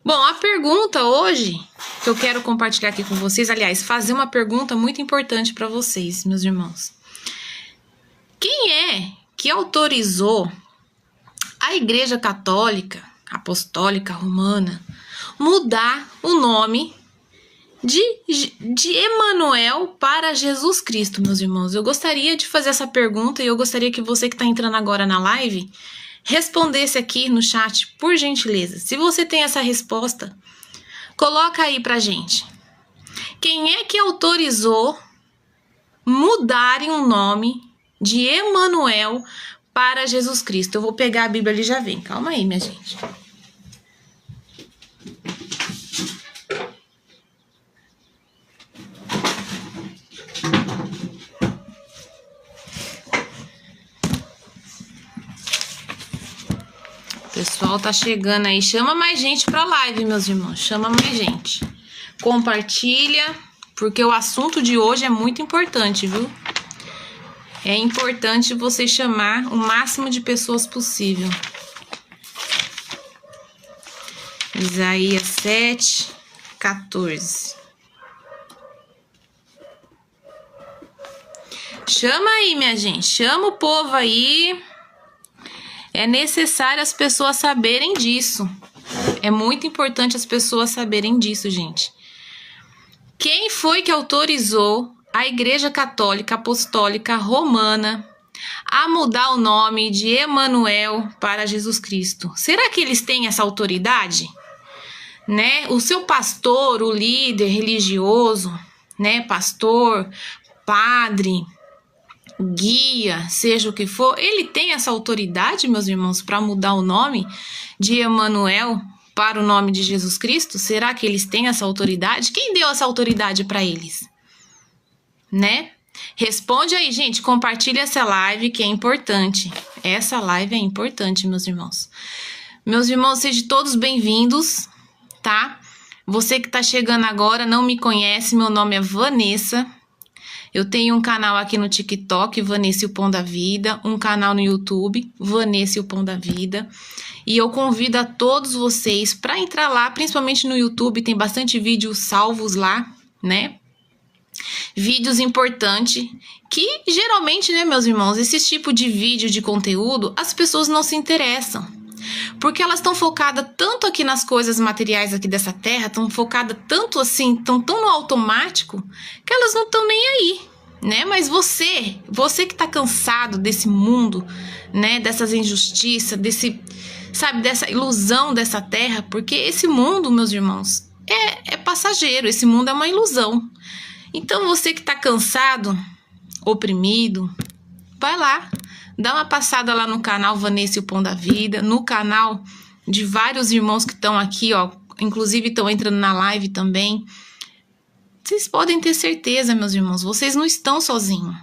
Bom, a pergunta hoje que eu quero compartilhar aqui com vocês, aliás, fazer uma pergunta muito importante para vocês, meus irmãos. Quem é que autorizou a Igreja Católica, Apostólica Romana, mudar o nome de Emanuel para Jesus Cristo, meus irmãos? Eu gostaria de fazer essa pergunta e eu gostaria que você que está entrando agora na live respondesse aqui no chat, por gentileza. Se você tem essa resposta, coloca aí pra gente. Quem é que autorizou mudarem o nome de Emanuel para Jesus Cristo? Eu vou pegar a Bíblia ali e já vem. Calma aí, minha gente. O pessoal tá chegando aí. Chama mais gente pra live, meus irmãos. Chama mais gente. Compartilha, porque o assunto de hoje é muito importante, viu? É importante você chamar o máximo de pessoas possível. Isaías 7:14. Chama aí, minha gente. Chama o povo aí. É necessário as pessoas saberem disso. É muito importante as pessoas saberem disso, gente. Quem foi que autorizou a Igreja Católica Apostólica Romana a mudar o nome de Emanuel para Jesus Cristo? Será que eles têm essa autoridade? Né? O seu pastor, o líder religioso, né? Pastor, padre, guia, seja o que for, ele tem essa autoridade, meus irmãos, para mudar o nome de Emanuel para o nome de Jesus Cristo? Será que eles têm essa autoridade? Quem deu essa autoridade para eles? Né? Responde aí, gente, compartilha essa live que é importante. Essa live é importante, meus irmãos. Meus irmãos, sejam todos bem-vindos, tá? Você que tá chegando agora, não me conhece, meu nome é Vanessa. Eu tenho um canal aqui no TikTok, Vanessa e o Pão da Vida, um canal no YouTube, Vanessa e o Pão da Vida. E eu convido a todos vocês para entrar lá, principalmente no YouTube, tem bastante vídeos salvos lá, né? Vídeos importantes que geralmente, né, meus irmãos, esse tipo de vídeo de conteúdo, as pessoas não se interessam. Porque elas estão focadas tanto aqui nas coisas materiais aqui dessa terra, estão focadas tanto assim, estão tão no automático, que elas não estão nem aí, né? Mas você que tá cansado desse mundo, né, dessas injustiças, dessa ilusão dessa terra, porque esse mundo, meus irmãos, é passageiro, esse mundo é uma ilusão. Então você que tá cansado, oprimido, vai lá. Dá uma passada lá no canal Vanessa e o Pão da Vida, no canal de vários irmãos que estão aqui, ó, inclusive estão entrando na live também. Vocês podem ter certeza, meus irmãos, vocês não estão sozinhos,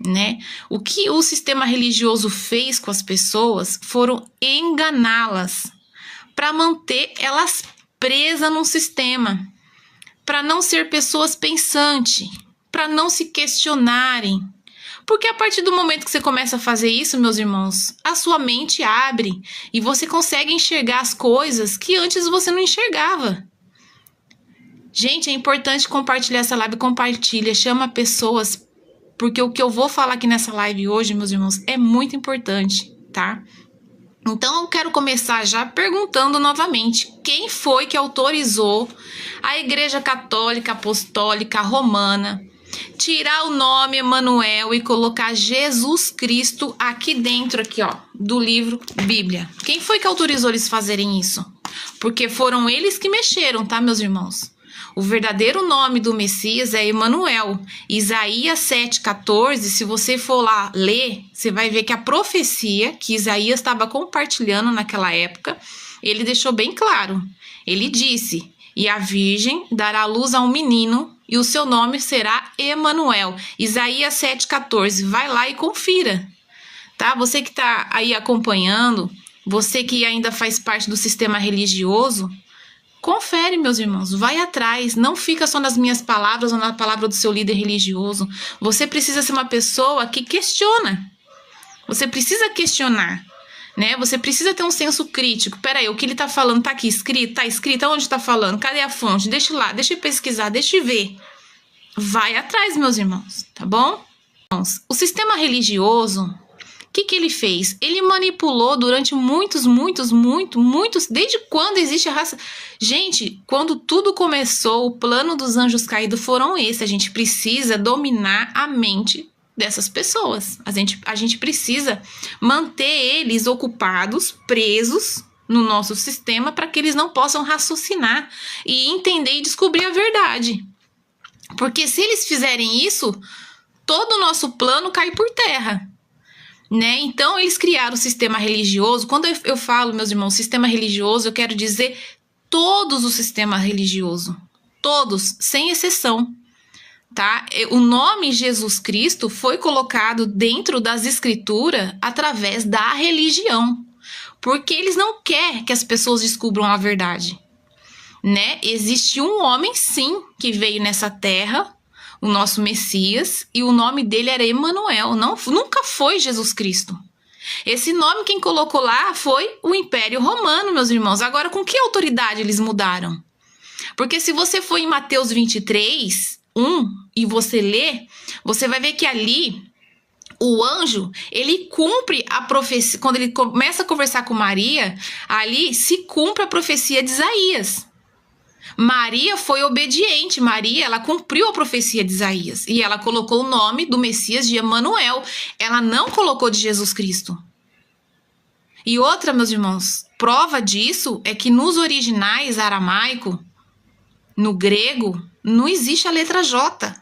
né? O que o sistema religioso fez com as pessoas foram enganá-las, para manter elas presas num sistema, para não ser pessoas pensantes, para não se questionarem. Porque a partir do momento que você começa a fazer isso, meus irmãos, a sua mente abre e você consegue enxergar as coisas que antes você não enxergava. Gente, é importante compartilhar essa live, compartilha, chama pessoas, porque o que eu vou falar aqui nessa live hoje, meus irmãos, é muito importante, tá? Então eu quero começar já perguntando novamente, quem foi que autorizou a Igreja Católica Apostólica Romana tirar o nome Emanuel e colocar Jesus Cristo aqui dentro, aqui, ó, do livro Bíblia? Quem foi que autorizou eles fazerem isso? Porque foram eles que mexeram, tá, meus irmãos? O verdadeiro nome do Messias é Emanuel. Isaías 7:14, se você for lá ler, você vai ver que a profecia que Isaías estava compartilhando naquela época, ele deixou bem claro. Ele disse: "E a virgem dará à luz a um menino, e o seu nome será Emanuel." Isaías 7:14. Vai lá e confira, tá? Você que tá aí acompanhando, você que ainda faz parte do sistema religioso, confere, meus irmãos, vai atrás. Não fica só nas minhas palavras ou na palavra do seu líder religioso. Você precisa ser uma pessoa que questiona. Você precisa questionar. né? Você precisa ter um senso crítico. Peraí, o que ele tá falando tá aqui escrito? Tá escrito? Onde tá falando? Cadê a fonte? Deixa lá, deixa eu pesquisar, deixa eu ver. Vai atrás, meus irmãos, tá bom? O sistema religioso, o que ele fez? Ele manipulou durante muitos, desde quando existe a raça... Gente, quando tudo começou, o plano dos anjos caídos foram esse. A gente precisa dominar a mente dessas pessoas. A gente precisa manter eles ocupados, presos no nosso sistema, para que eles não possam raciocinar e entender e descobrir a verdade. Porque se eles fizerem isso, todo o nosso plano cai por terra, né? Então, eles criaram o sistema religioso. Quando eu falo, meus irmãos, sistema religioso, eu quero dizer todos os sistemas religiosos. Todos, sem exceção, tá? O nome Jesus Cristo foi colocado dentro das escrituras através da religião. Porque eles não querem que as pessoas descubram a verdade, né? Existe um homem, sim, que veio nessa terra, o nosso Messias, e o nome dele era Emanuel, nunca foi Jesus Cristo. Esse nome quem colocou lá foi o Império Romano, meus irmãos. Agora, com que autoridade eles mudaram? Porque se você for em Mateus 23, 1, e você ler, você vai ver que ali o anjo, ele cumpre a profecia. Quando ele começa a conversar com Maria, ali se cumpre a profecia de Isaías. Maria foi obediente, Maria, ela cumpriu a profecia de Isaías, e ela colocou o nome do Messias de Emanuel, ela não colocou de Jesus Cristo. E outra, meus irmãos, prova disso é que nos originais aramaico, no grego, não existe a letra J.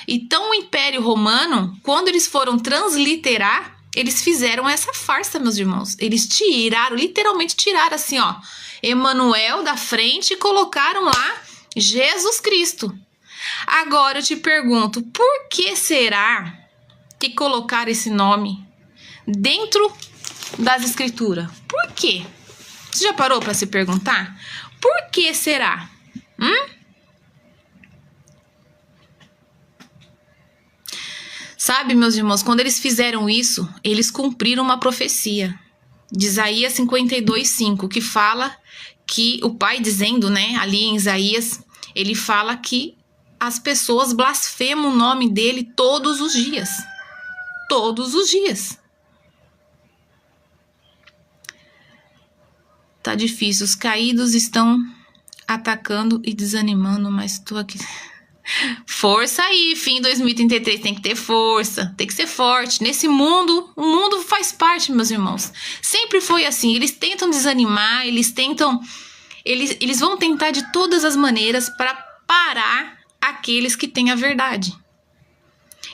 Então o Império Romano, quando eles foram transliterar, eles fizeram essa farsa, meus irmãos. Eles tiraram, literalmente tiraram assim, ó, Emanuel da frente e colocaram lá Jesus Cristo. Agora eu te pergunto, por que será que colocaram esse nome dentro das escrituras? Por quê? Você já parou para se perguntar? Por que será? Sabe, meus irmãos, quando eles fizeram isso, eles cumpriram uma profecia de Isaías 52:5, que fala que o pai dizendo, né, ali em Isaías, ele fala que as pessoas blasfemam o nome dele todos os dias. Todos os dias. Tá difícil, os caídos estão atacando e desanimando, mas tô aqui... Força aí, fim 2033, tem que ter força, tem que ser forte. Nesse mundo, o mundo faz parte, meus irmãos. Sempre foi assim, eles tentam desanimar, eles vão tentar de todas as maneiras para parar aqueles que têm a verdade.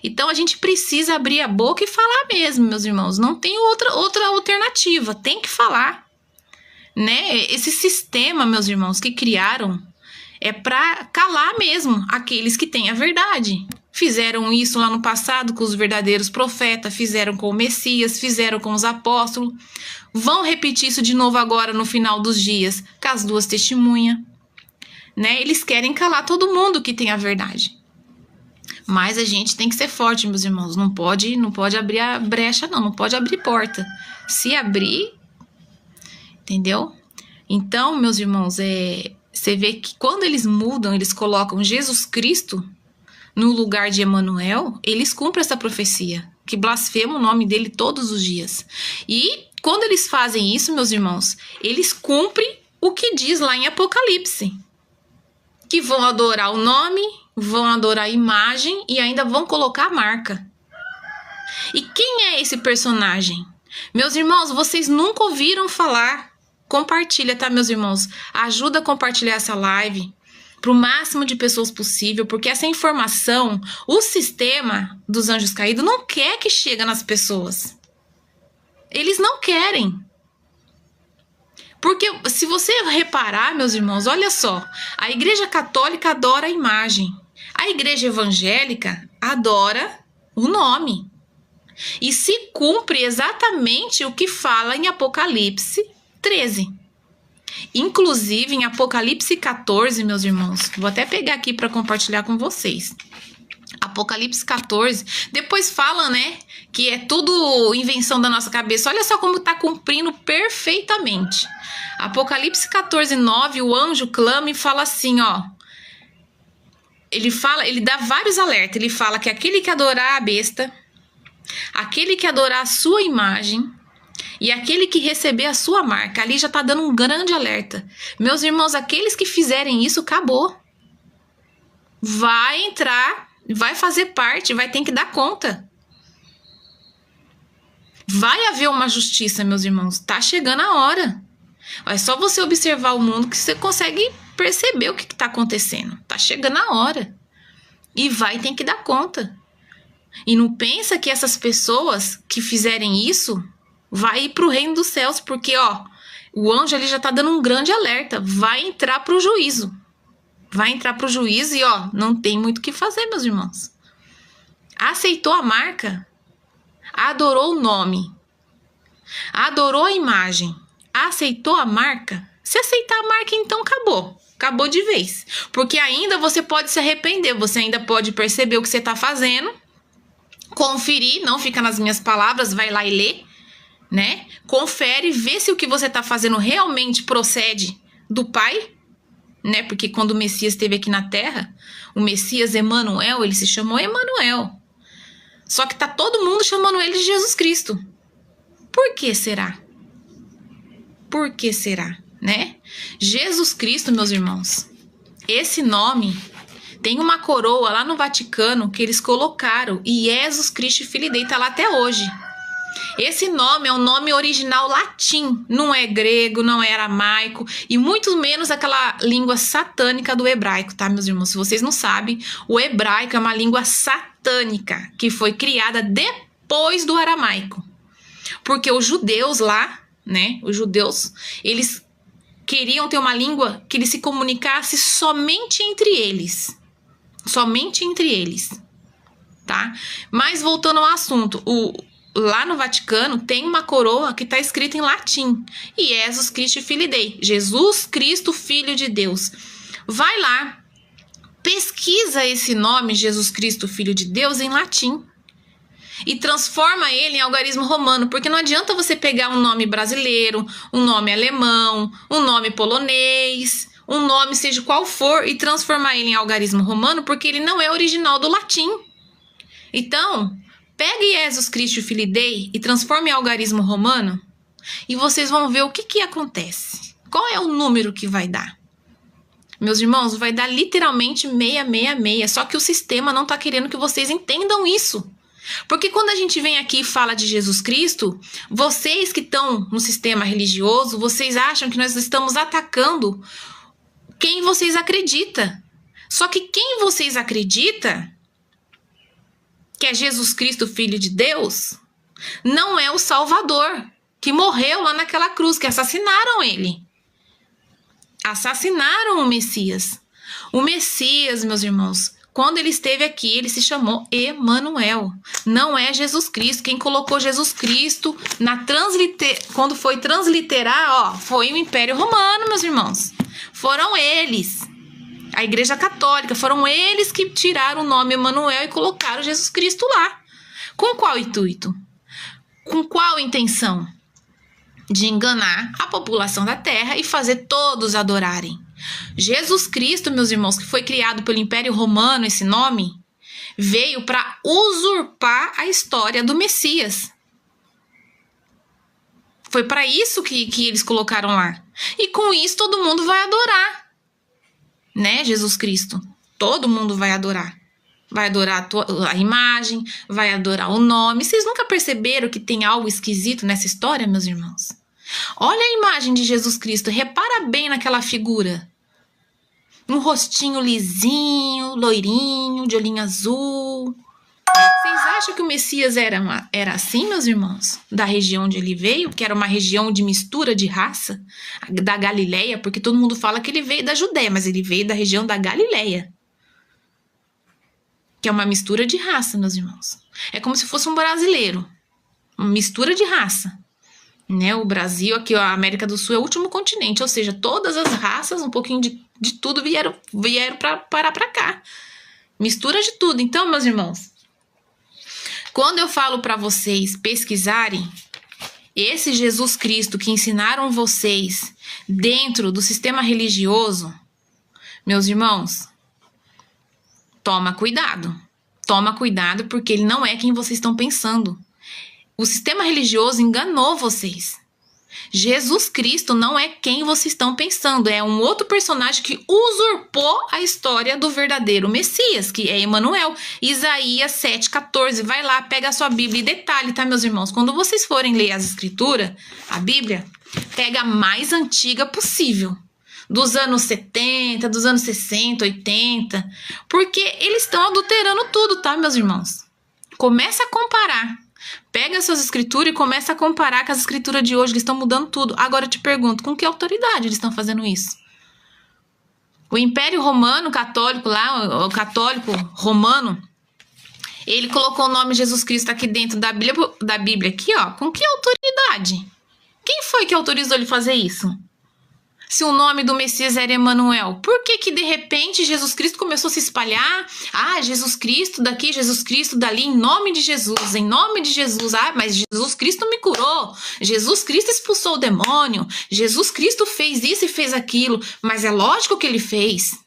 Então a gente precisa abrir a boca e falar mesmo, meus irmãos. Não tem outra alternativa, tem que falar, né? Esse sistema, meus irmãos, que criaram é para calar mesmo aqueles que têm a verdade. Fizeram isso lá no passado com os verdadeiros profetas, fizeram com o Messias, fizeram com os apóstolos. Vão repetir isso de novo agora no final dos dias com as duas testemunhas, né? Eles querem calar todo mundo que tem a verdade. Mas a gente tem que ser forte, meus irmãos. Não pode abrir a brecha, não pode abrir porta. Se abrir, entendeu? Então, meus irmãos, você vê que quando eles mudam, eles colocam Jesus Cristo no lugar de Emanuel, eles cumprem essa profecia, que blasfema o nome dele todos os dias. E quando eles fazem isso, meus irmãos, eles cumprem o que diz lá em Apocalipse, que vão adorar o nome, vão adorar a imagem e ainda vão colocar a marca. E quem é esse personagem? Meus irmãos, vocês nunca ouviram falar. Compartilha, tá, meus irmãos? Ajuda a compartilhar essa live para o máximo de pessoas possível, porque essa informação, o sistema dos anjos caídos não quer que chegue nas pessoas. Eles não querem. Porque se você reparar, meus irmãos, olha só, a Igreja Católica adora a imagem, a Igreja Evangélica adora o nome. E se cumpre exatamente o que fala em Apocalipse 13. Inclusive, em Apocalipse 14, meus irmãos, vou até pegar aqui para compartilhar com vocês. Apocalipse 14. Depois fala, né, que é tudo invenção da nossa cabeça. Olha só como tá cumprindo perfeitamente. Apocalipse 14, 9, o anjo clama e fala assim, ó. Ele dá vários alertas. Ele fala que aquele que adorar a besta, aquele que adorar a sua imagem e aquele que receber a sua marca. Ali já tá dando um grande alerta. Meus irmãos, aqueles que fizerem isso, acabou. Vai entrar, vai fazer parte, vai ter que dar conta. Vai haver uma justiça, meus irmãos. Tá chegando a hora. É só você observar o mundo que você consegue perceber o que tá acontecendo. Tá chegando a hora. E vai ter que dar conta. E não pensa que essas pessoas que fizerem isso vai ir pro reino dos céus, porque, ó, o anjo ali já tá dando um grande alerta. Vai entrar pro juízo. Vai entrar pro juízo e, ó, não tem muito o que fazer, meus irmãos. Aceitou a marca, adorou o nome, adorou a imagem, aceitou a marca. Se aceitar a marca, então acabou. Acabou de vez. Porque ainda você pode se arrepender, você ainda pode perceber o que você tá fazendo, conferir, não fica nas minhas palavras, vai lá e lê, né? Confere, vê se o que você tá fazendo realmente procede do Pai, né? Porque quando o Messias esteve aqui na Terra, o Messias Emanuel, ele se chamou Emanuel. Só que tá todo mundo chamando ele de Jesus Cristo. Por que será? Por que será, né? Jesus Cristo, meus irmãos, esse nome tem uma coroa lá no Vaticano que eles colocaram, Jesus Christi Filii Dei, tá lá até hoje. Esse nome é um nome original latim, não é grego, não é aramaico e muito menos aquela língua satânica do hebraico, tá, meus irmãos? Se vocês não sabem, o hebraico é uma língua satânica que foi criada depois do aramaico. Porque os judeus lá, né, os judeus, eles queriam ter uma língua que eles se comunicasse somente entre eles. Somente entre eles, tá? Mas voltando ao assunto, lá no Vaticano tem uma coroa que está escrita em latim. Jesus Christi Filii Dei. Jesus Cristo, Filho de Deus. Vai lá, pesquisa esse nome, Jesus Cristo, Filho de Deus, em latim. E transforma ele em algarismo romano. Porque não adianta você pegar um nome brasileiro, um nome alemão, um nome polonês, um nome seja qual for, e transformar ele em algarismo romano, porque ele não é original do latim. Então, pegue Jesus Christi Filii Dei e transforme em algarismo romano e vocês vão ver o que acontece. Qual é o número que vai dar? Meus irmãos, vai dar literalmente 666, só que o sistema não está querendo que vocês entendam isso. Porque quando a gente vem aqui e fala de Jesus Cristo, vocês que estão no sistema religioso, vocês acham que nós estamos atacando quem vocês acreditam. Só que quem vocês acreditam, que é Jesus Cristo, Filho de Deus, não é o Salvador, que morreu lá naquela cruz, que assassinaram ele. Assassinaram o Messias. O Messias, meus irmãos, quando ele esteve aqui, ele se chamou Emanuel. Não é Jesus Cristo. Quem colocou Jesus Cristo quando foi transliterar, ó, foi o Império Romano, meus irmãos. Foram eles. A Igreja Católica, foram eles que tiraram o nome Emanuel e colocaram Jesus Cristo lá. Com qual intuito? Com qual intenção? De enganar a população da Terra e fazer todos adorarem. Jesus Cristo, meus irmãos, que foi criado pelo Império Romano, esse nome, veio para usurpar a história do Messias. Foi para isso que eles colocaram lá. E com isso todo mundo vai adorar, né, Jesus Cristo. Todo mundo vai adorar. Vai adorar a imagem, vai adorar o nome. Vocês nunca perceberam que tem algo esquisito nessa história, meus irmãos? Olha a imagem de Jesus Cristo. Repara bem naquela figura. Um rostinho lisinho, loirinho, de olhinho azul. Vocês acham que o Messias era assim, meus irmãos? Da região onde ele veio, que era uma região de mistura de raça, da Galileia, porque todo mundo fala que ele veio da Judéia, mas ele veio da região da Galileia, que é uma mistura de raça, meus irmãos. É como se fosse um brasileiro, uma mistura de raça, né? O Brasil, aqui a América do Sul é o último continente, ou seja, todas as raças, um pouquinho de tudo vieram parar pra cá. Mistura de tudo. Então, meus irmãos, quando eu falo para vocês pesquisarem esse Jesus Cristo que ensinaram vocês dentro do sistema religioso, meus irmãos, toma cuidado. Toma cuidado, porque ele não é quem vocês estão pensando. O sistema religioso enganou vocês. Jesus Cristo não é quem vocês estão pensando. É um outro personagem que usurpou a história do verdadeiro Messias, que é Emanuel. Isaías 7,14. Vai lá, pega a sua Bíblia. E detalhe, tá, meus irmãos? Quando vocês forem ler as Escrituras, a Bíblia, pega a mais antiga possível. Dos anos 70, dos anos 60, 80. Porque eles estão adulterando tudo, tá, meus irmãos? Começa a comparar. Pega suas escrituras e começa a comparar com as escrituras de hoje. Eles estão mudando tudo. Agora eu te pergunto, com que autoridade eles estão fazendo isso? O Império Romano Católico lá, o católico romano, ele colocou o nome de Jesus Cristo aqui dentro da Bíblia aqui, ó. Com que autoridade? Quem foi que autorizou ele fazer isso? Se o nome do Messias era Emanuel, por que que de repente Jesus Cristo começou a se espalhar? Ah, Jesus Cristo daqui, Jesus Cristo dali, em nome de Jesus, em nome de Jesus. Ah, mas Jesus Cristo me curou. Jesus Cristo expulsou o demônio. Jesus Cristo fez isso e fez aquilo. Mas é lógico que ele fez.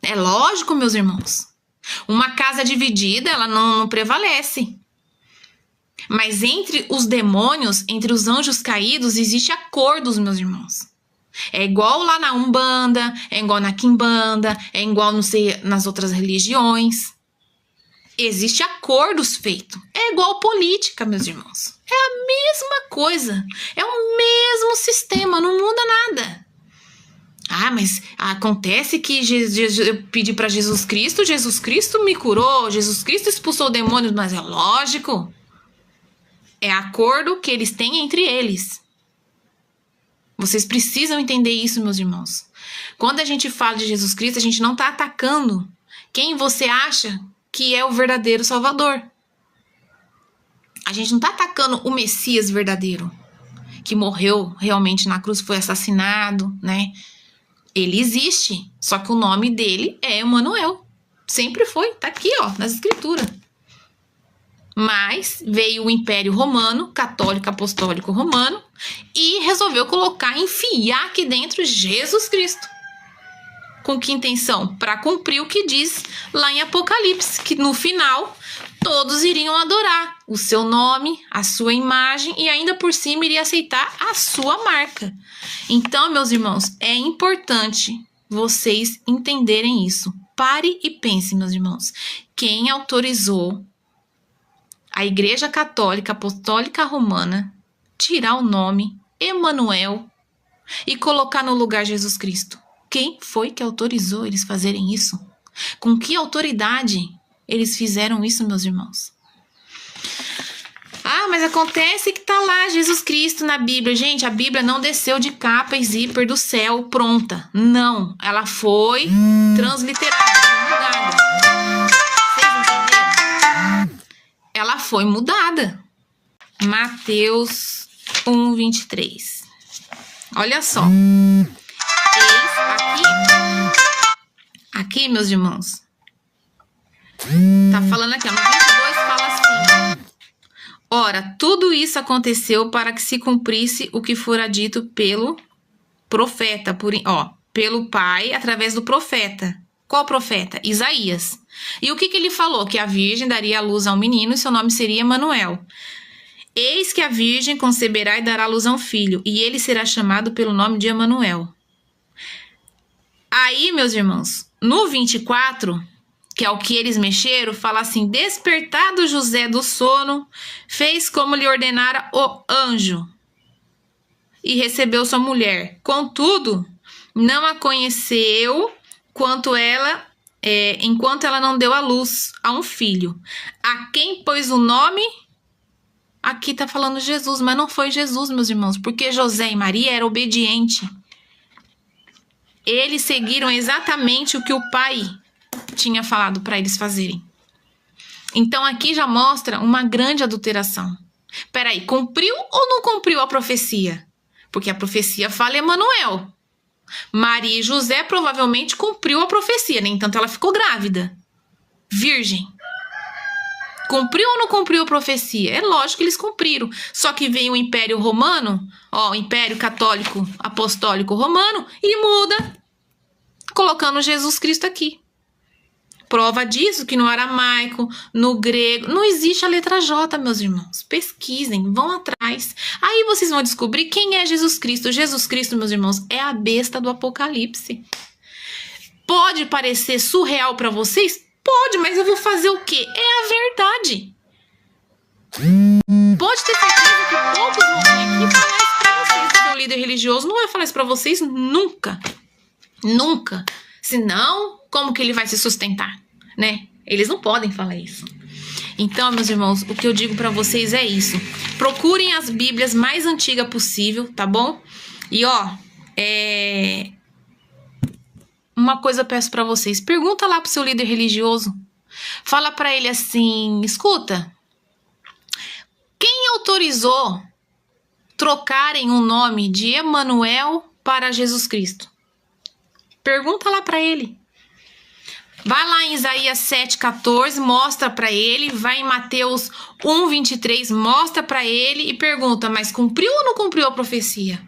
É lógico, meus irmãos. Uma casa dividida, ela não prevalece. Mas entre os demônios, entre os anjos caídos, existe acordos, meus irmãos. É igual lá na Umbanda, é igual na Quimbanda, é igual, não sei, nas outras religiões. Existe acordos feitos. É igual política, meus irmãos. É a mesma coisa. É o mesmo sistema, não muda nada. Ah, mas acontece que eu pedi para Jesus Cristo me curou, Jesus Cristo expulsou demônios, mas é lógico. É acordo que eles têm entre eles. Vocês precisam entender isso, meus irmãos. Quando a gente fala de Jesus Cristo, a gente não está atacando quem você acha que é o verdadeiro Salvador. A gente não está atacando o Messias verdadeiro, que morreu realmente na cruz, foi assassinado, né? Ele existe, só que o nome dele é Emanuel. Sempre foi, tá aqui, ó, nas Escrituras. Mas veio o Império Romano, Católico Apostólico Romano, e resolveu enfiar aqui dentro Jesus Cristo. Com que intenção? Para cumprir o que diz lá em Apocalipse, que no final todos iriam adorar o seu nome, a sua imagem e ainda por cima iria aceitar a sua marca. Então, meus irmãos, é importante vocês entenderem isso. Pare e pense, meus irmãos. Quem autorizou a Igreja Católica Apostólica Romana tirar o nome Emanuel e colocar no lugar Jesus Cristo? Quem foi que autorizou eles fazerem isso? Com que autoridade eles fizeram isso, meus irmãos? Ah, mas acontece que tá lá Jesus Cristo na Bíblia. Gente, a Bíblia não desceu de capa e zíper do céu pronta. Não, ela foi transliterada, mudada. Ela foi mudada. Mateus 1:23. Olha só. Eis aqui, meus irmãos. Tá falando aqui, ó, no 22 fala assim: ora, tudo isso aconteceu para que se cumprisse o que fora dito pelo profeta, pelo Pai, através do profeta. Qual profeta? Isaías. E o que ele falou? Que a virgem daria à luz a um menino e seu nome seria Emanuel. Eis que a virgem conceberá e dará à luz a um filho, e ele será chamado pelo nome de Emanuel. Aí, meus irmãos, no 24, que é o que eles mexeram, fala assim: despertado José do sono, fez como lhe ordenara o anjo, e recebeu sua mulher. Contudo, não a conheceu enquanto ela não deu à luz a um filho. A quem pôs o nome? Aqui tá falando Jesus, mas não foi Jesus, meus irmãos, porque José e Maria eram obedientes. Eles seguiram exatamente o que o pai tinha falado para eles fazerem. Então aqui já mostra uma grande adulteração. Peraí, cumpriu ou não cumpriu a profecia? Porque a profecia fala Emanuel. Maria e José provavelmente cumpriu a profecia, nem tanto ela ficou grávida. Virgem. Cumpriu ou não cumpriu a profecia? É lógico que eles cumpriram. Só que vem o Império Romano, o Império Católico Apostólico Romano, e muda, colocando Jesus Cristo aqui. Prova disso que no aramaico, no grego, não existe a letra J, meus irmãos. Pesquisem, vão atrás. Aí vocês vão descobrir quem é Jesus Cristo. Jesus Cristo, meus irmãos, é a besta do Apocalipse. Pode parecer surreal para vocês? Pode, mas eu vou fazer o quê? É a verdade. Pode ter certeza que poucos vão vir aqui falar isso pra vocês. O seu líder religioso não vai falar isso pra vocês nunca. Nunca. Senão, como que ele vai se sustentar, né? Eles não podem falar isso. Então, meus irmãos, o que eu digo pra vocês é isso. Procurem as Bíblias mais antigas possível, tá bom? E, uma coisa eu peço pra vocês. Pergunta lá pro seu líder religioso. Fala pra ele assim, escuta, quem autorizou trocarem o nome de Emanuel para Jesus Cristo? Pergunta lá pra ele. Vai lá em Isaías 7,14, mostra pra ele. Vai em Mateus 1,23, mostra pra ele e pergunta, mas cumpriu ou não cumpriu a profecia?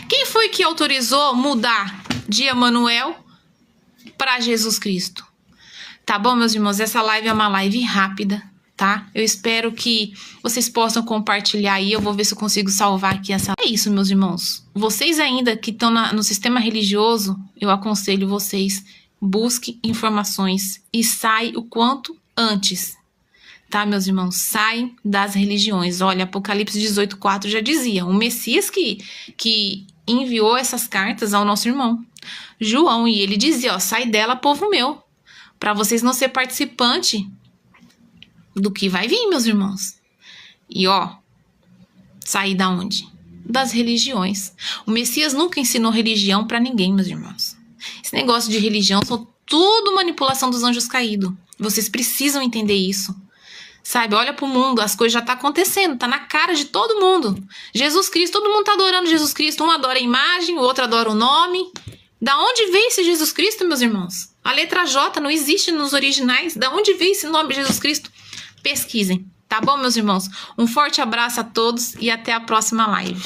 Quem foi que autorizou mudar de Emanuel para Jesus Cristo? Tá bom, meus irmãos? Essa live é uma live rápida, tá? Eu espero que vocês possam compartilhar aí. Eu vou ver se eu consigo salvar aqui essa... É isso, meus irmãos. Vocês ainda que estão no sistema religioso, eu aconselho vocês, busquem informações e sai o quanto antes, tá, meus irmãos? Saem das religiões. Olha, Apocalipse 18,4 já dizia, o Messias que enviou essas cartas ao nosso irmão João, e ele dizia, sai dela, povo meu, para vocês não ser participante do que vai vir, meus irmãos. E sair da onde? Das religiões. O Messias nunca ensinou religião para ninguém, meus irmãos. Esse negócio de religião são tudo manipulação dos anjos caídos. Vocês precisam entender isso. Sabe, olha pro mundo, as coisas já tá acontecendo, tá na cara de todo mundo. Jesus Cristo, todo mundo tá adorando Jesus Cristo. Um adora a imagem, o outro adora o nome. Da onde veio esse Jesus Cristo, meus irmãos? A letra J não existe nos originais. Da onde veio esse nome de Jesus Cristo? Pesquisem, tá bom, meus irmãos? Um forte abraço a todos e até a próxima live.